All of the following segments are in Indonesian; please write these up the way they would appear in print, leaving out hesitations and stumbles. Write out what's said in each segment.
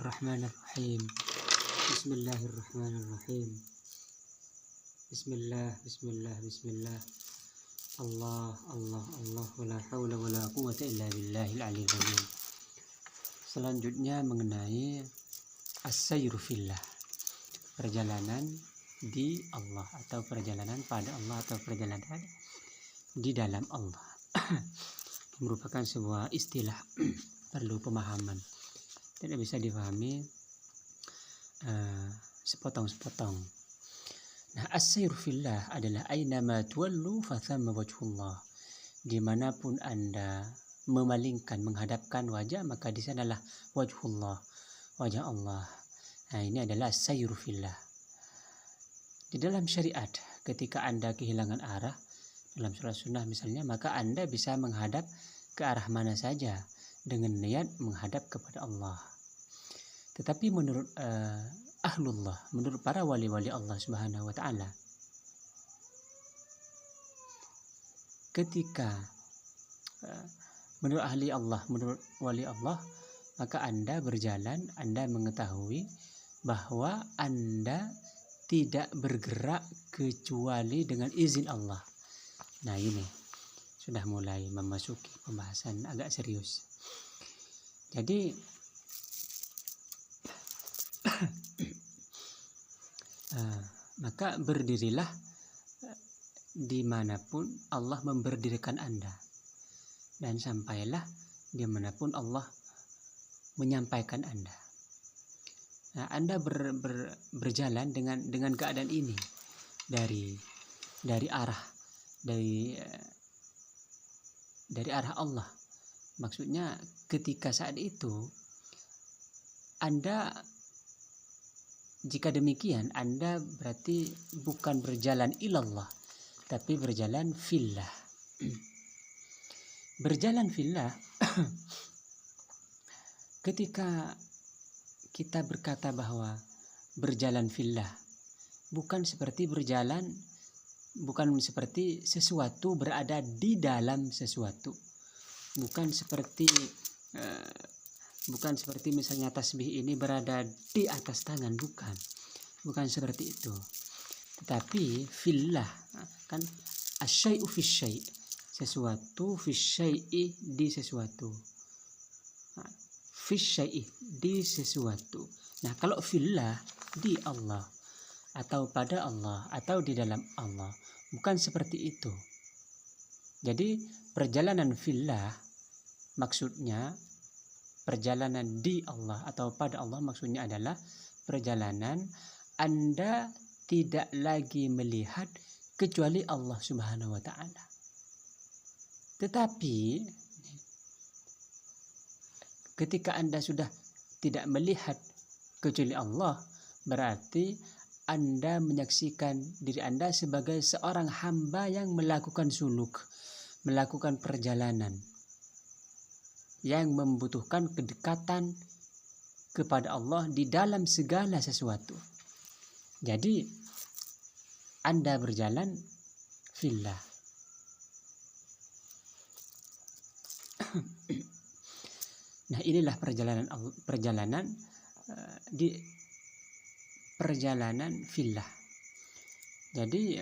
Bismillahirrahmanirrahim. Bismillahirrahmanirrahim. Bismillah. Allah. Wala hawla wala quwwata illa billahil aliyyil azim. Selanjutnya mengenai as-sayru fillah. Perjalanan di Allah atau perjalanan pada Allah atau perjalanan di dalam Allah. Merupakan sebuah istilah perlu pemahaman. Tidak bisa dipahami sepotong-sepotong. Nah, as-sayru fillah adalah aynama tuwallu fathamma wajhullah. Dimanapun Anda memalingkan, menghadapkan wajah, maka di sanalah wajhullah, wajah Allah. Nah, ini adalah as-sayru fillah. Di dalam syariat, ketika Anda kehilangan arah, dalam sholat sunnah misalnya, maka Anda bisa menghadap ke arah mana saja dengan niat menghadap kepada Allah. Tetapi menurut ahlullah, menurut para wali-wali Allah Subhanahu wa taala, ketika menurut ahli Allah, menurut wali Allah, maka Anda berjalan, Anda mengetahui bahwa Anda tidak bergerak kecuali dengan izin Allah. Nah, ini sudah mulai memasuki pembahasan agak serius. Jadi maka berdirilah dimanapun Allah memberdirikan Anda, dan sampailah dimanapun Allah menyampaikan Anda. Nah, Anda berjalan dengan keadaan ini dari arah dari arah Allah. Maksudnya ketika saat itu Anda, jika demikian, Anda berarti bukan berjalan ilallah, tapi berjalan fillah. Berjalan fillah ketika kita berkata bahwa berjalan fillah bukan seperti sesuatu berada di dalam sesuatu. Bukan seperti misalnya tasbih ini berada di atas tangan, bukan seperti itu. Tetapi fillah kan asyai'u fisyai', sesuatu fisyai'i, di sesuatu, fisyai'i, di sesuatu. Nah, kalau fillah di Allah atau pada Allah atau di dalam Allah, bukan seperti itu. Jadi perjalanan fillah maksudnya, perjalanan di Allah atau pada Allah maksudnya adalah perjalanan Anda tidak lagi melihat kecuali Allah Subhanahu wa taala. Tetapi ketika Anda sudah tidak melihat kecuali Allah, berarti Anda menyaksikan diri Anda sebagai seorang hamba yang melakukan suluk, melakukan perjalanan yang membutuhkan kedekatan kepada Allah di dalam segala sesuatu. Jadi Anda berjalan fillah. Nah, inilah perjalanan fillah. Jadi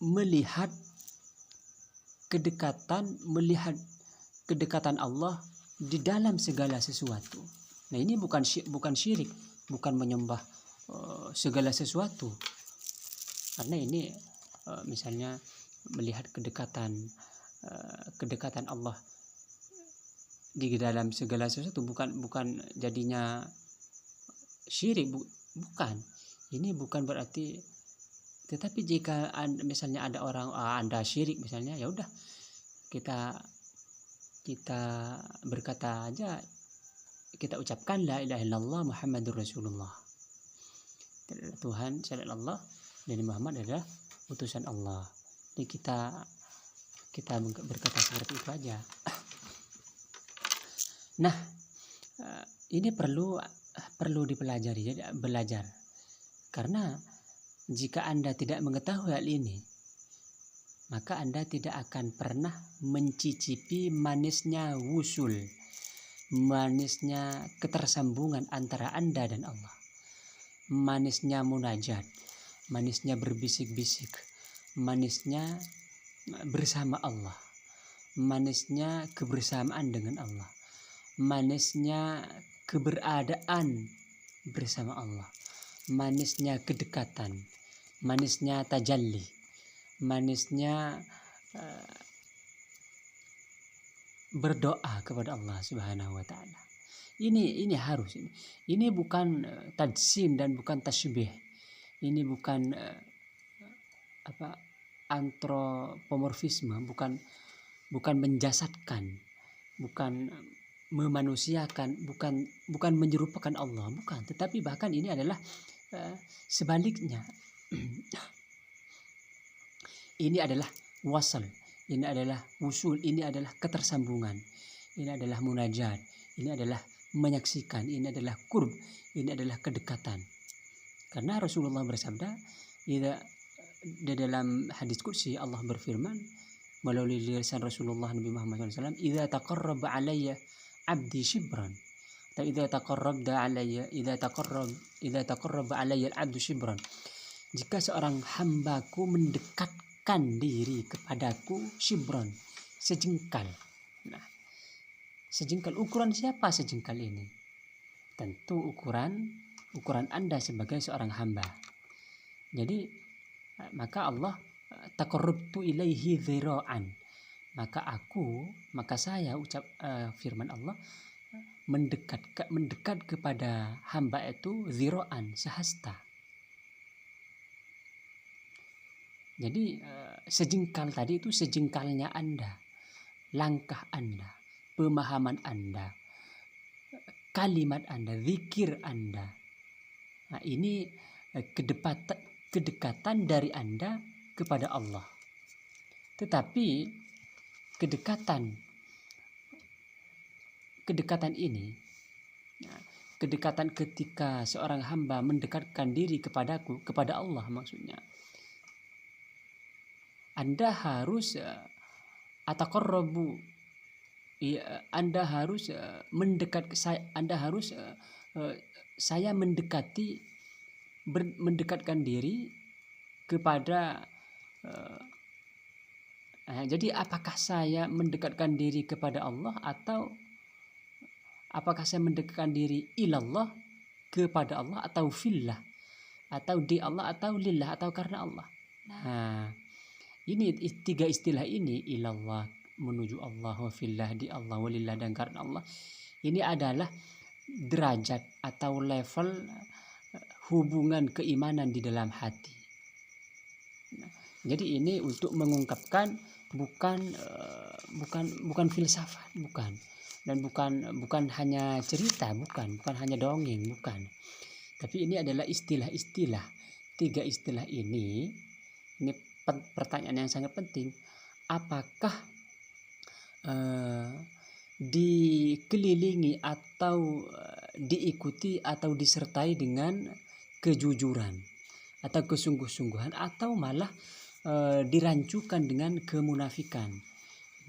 melihat kedekatan Allah di dalam segala sesuatu. Nah, ini bukan syirik, bukan menyembah segala sesuatu. Karena ini misalnya melihat kedekatan Allah di dalam segala sesuatu, bukan jadinya syirik, bukan. Ini bukan berarti. Tetapi jika misalnya ada orang Anda syirik misalnya, ya udah kita berkata aja, kita ucapkan la ilaha illallah Muhammadur Rasulullah. Tuhan selain Allah dan Muhammad adalah utusan Allah. Jadi kita berkata seperti itu aja. Nah, ini perlu dipelajari, jadi belajar. Karena jika Anda tidak mengetahui hal ini, maka Anda tidak akan pernah mencicipi manisnya wusul, manisnya ketersambungan antara Anda dan Allah, manisnya munajat, manisnya berbisik-bisik, manisnya bersama Allah, manisnya kebersamaan dengan Allah, manisnya keberadaan bersama Allah, manisnya kedekatan, manisnya tajalli, manisnya berdoa kepada Allah Subhanahu wa taala. Ini harus ini. Ini bukan tajsim dan bukan tasybih. Ini bukan antropomorfisme, bukan menjasadkan, bukan memanusiakan, bukan menyerupakan Allah, bukan. Tetapi bahkan ini adalah sebaliknya. Ini adalah wasal, ini adalah wusul, ini adalah ketersambungan, ini adalah munajat, ini adalah menyaksikan, ini adalah qurb, ini adalah kedekatan. Karena Rasulullah bersabda, di dalam hadis qudsi Allah berfirman melalui lisan Rasulullah Nabi Muhammad SAW, "Idza taqarraba alayya 'abdi shibran." Atau idza taqarraba alayya al-'abdu shibran. Jika seorang hambaku mendekatkan diri kepadaku shibran, sejengkal. Nah, sejengkal, ukuran siapa sejengkal ini? Tentu ukuran Anda sebagai seorang hamba. Jadi maka Allah taqarrabtu ilaihi dzira'an. Maka saya firman Allah mendekat kepada hamba itu dzira'an, sehasta. Jadi sejengkal tadi itu sejengkalnya Anda, langkah Anda, pemahaman Anda, kalimat Anda, zikir Anda. Nah, ini kedekatan dari Anda kepada Allah. Tetapi kedekatan ini, kedekatan ketika seorang hamba mendekatkan diri kepada Allah maksudnya, Anda harus ataqarrabu, Anda harus mendekat saya, Anda harus saya mendekatkan diri kepada jadi apakah saya mendekatkan diri kepada Allah, atau apakah saya mendekatkan diri ilallah, kepada Allah, atau fillah, atau di Allah, atau lillah, atau karena Allah. Nah, ini tiga istilah ini, ilallah, menuju Allah, wa fillah, di Allah, walillah, dan karena Allah. Ini adalah derajat atau level hubungan keimanan di dalam hati. Nah, jadi ini untuk mengungkapkan bukan filsafat, bukan, dan bukan hanya cerita, bukan hanya dongeng, bukan. Tapi ini adalah istilah-istilah. Tiga istilah ini pertanyaan yang sangat penting. Apakah dikelilingi atau diikuti atau disertai dengan kejujuran atau kesungguh-sungguhan, atau malah dirancukan dengan kemunafikan?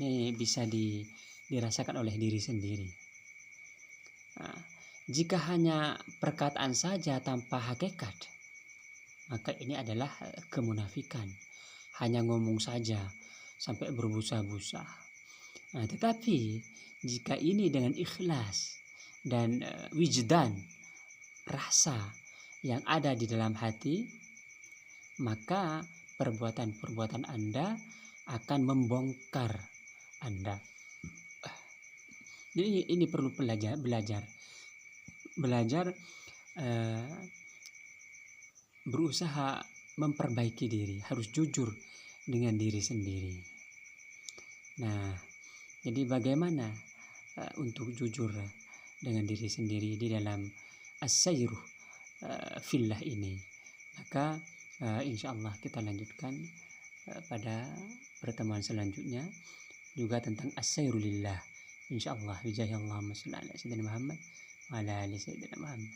Ini bisa dirasakan oleh diri sendiri. Nah, jika hanya perkataan saja tanpa hakikat, maka ini adalah kemunafikan. Hanya ngomong saja sampai berbusa-busa. Nah, tetapi jika ini dengan ikhlas dan wijdan, rasa yang ada di dalam hati, maka perbuatan-perbuatan Anda akan membongkar Anda. Jadi ini perlu belajar berusaha memperbaiki diri, harus jujur dengan diri sendiri. Nah, jadi bagaimana untuk jujur dengan diri sendiri di dalam as-sayru fillah ini? Maka insyaallah kita lanjutkan pada pertemuan selanjutnya juga tentang as-sayru lillah, insyaallah, bijahi Allahumma shalli ala sayyidina Muhammad wa ala ali sayyidina Muhammad.